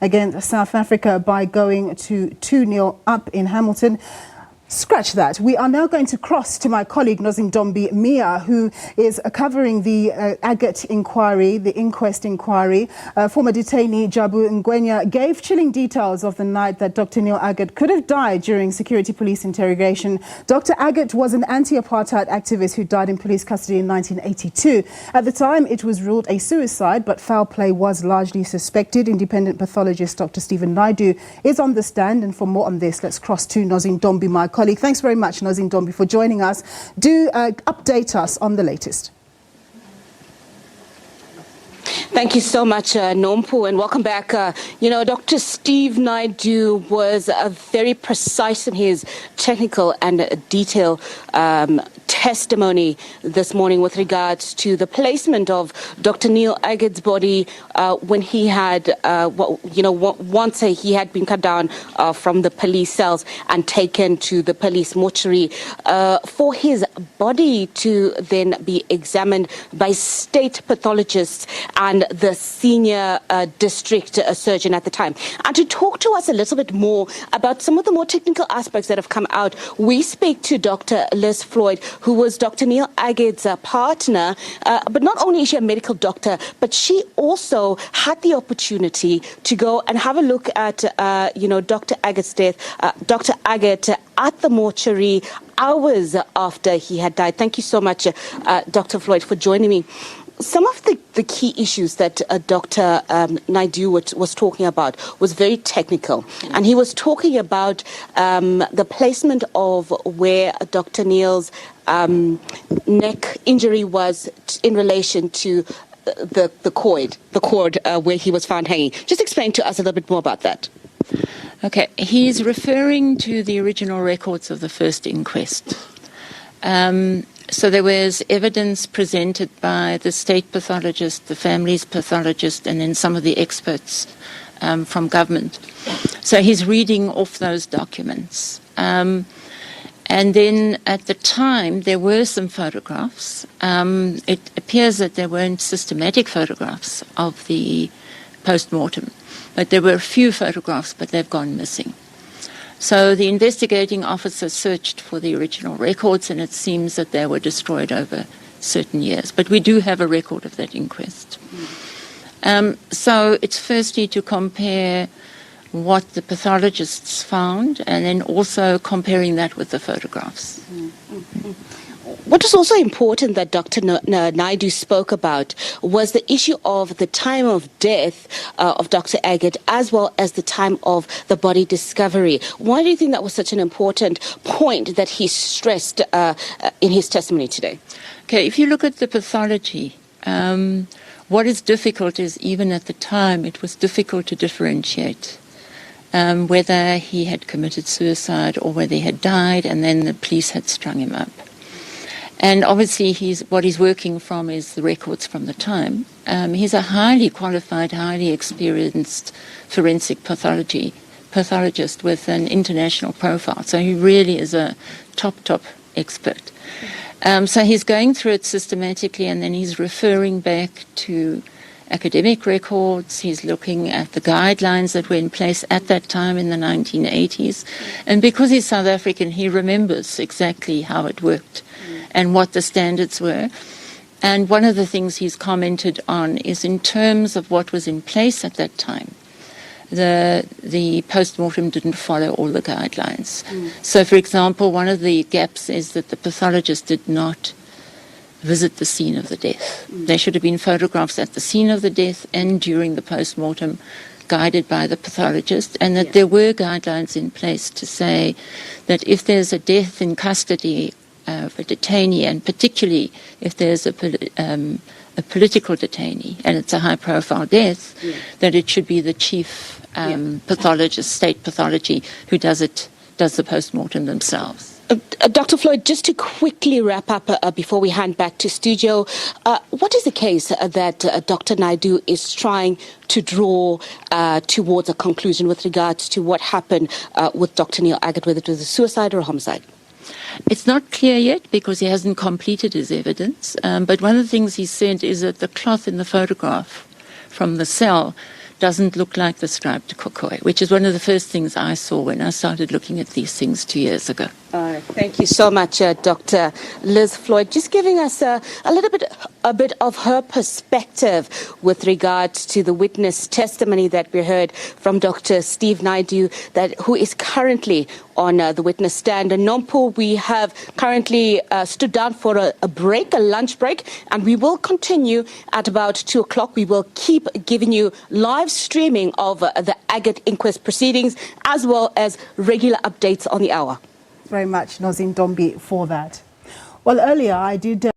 against South Africa by going to 2-0 up in Hamilton. Scratch that. We are now going to cross to my colleague Nozindonbi Mia, who is covering the Aggett inquiry, the inquest inquiry. Former detainee Jabu Ngwenya gave chilling details of the night that Dr Neil Aggett could have died during security police interrogation. Dr Aggett was an anti-apartheid activist who died in police custody in 1982. At the time, it was ruled a suicide, but foul play was largely suspected. Independent pathologist Dr Steven Naidoo is on the stand, and for more on this, let's cross to Nozindonbi, my colleague. Thanks very much, Nozindonbi, for joining us. Do update us on the latest. Thank you so much, Nompu, and welcome back. Dr. Steve Naidoo was very precise in his technical and detailed testimony this morning with regards to the placement of Dr. Neil Aggett's body when he had, once he had been cut down from the police cells and taken to the police mortuary for his body to then be examined by state pathologists and the senior district surgeon at the time. And to talk to us a little bit more about some of the more technical aspects that have come out, we speak to Dr. Liz Floyd, who was Dr. Neil Aggett's partner, but not only is she a medical doctor, but she also had the opportunity to go and have a look at, Dr. Aggett's death, Dr. Aggett at the mortuary hours after he had died. Thank you so much, Dr. Floyd, for joining me. Some of the key issues that Dr. Naidoo was talking about was very technical. And he was talking about the placement of where Dr. Neil's neck injury was in relation to the cord where he was found hanging. Just explain to us a little bit more about that. Okay, he's referring to the original records of the first inquest. So there was evidence presented by the state pathologist, the family's pathologist, and then some of the experts from government. So he's reading off those documents. And then at the time, there were some photographs. It appears that there weren't systematic photographs of the post-mortem, but there were a few photographs, but they've gone missing. So the investigating officer searched for the original records, and it seems that they were destroyed over certain years. But we do have a record of that inquest. So it's firstly to compare what the pathologists found, and then also comparing that with the photographs. What is also important that Dr. Naidoo spoke about was the issue of the time of death of Dr. Aggett, as well as the time of the body discovery. Why do you think that was such an important point that he stressed in his testimony today? Okay, if you look at the pathology, what is difficult is even at the time it was difficult to differentiate whether he had committed suicide or whether he had died and then the police had strung him up. And obviously, what he's working from is the records from the time. He's a highly qualified, highly experienced forensic pathologist with an international profile. So he really is a top expert. So he's going through it systematically, and then he's referring back to academic records. He's looking at the guidelines that were in place at that time in the 1980s. And because he's South African, he remembers exactly how it worked and what the standards were. And one of the things he's commented on is in terms of what was in place at that time, the post-mortem didn't follow all the guidelines. So, for example, one of the gaps is that the pathologist did not visit the scene of the death. There should have been photographs at the scene of the death and during the post-mortem guided by the pathologist, and that there were guidelines in place to say that if there's a death in custody of a detainee, and particularly if there's a political detainee and it's a high-profile death, that it should be the chief pathologist, state pathology, who does the post-mortem themselves. Dr. Floyd, just to quickly wrap up before we hand back to studio, what is the case that Dr. Naidoo is trying to draw towards a conclusion with regards to what happened with Dr. Neil Aggett, whether it was a suicide or a homicide? It's not clear yet because he hasn't completed his evidence. But one of the things he said is that the cloth in the photograph from the cell doesn't look like the striped kokoi, which is one of the first things I saw when I started looking at these things 2 years ago. Thank you so much, Dr. Liz Floyd. Just giving us a bit of her perspective with regards to the witness testimony that we heard from Dr. Steve Naidoo, who is currently on the witness stand. And Nompo, we have currently stood down for a break, a lunch break, and we will continue at about 2 o'clock. We will keep giving you live streaming of the Aggett inquest proceedings, as well as regular updates on the hour. Very much, Nozin Dombi, for that. Well, earlier I did...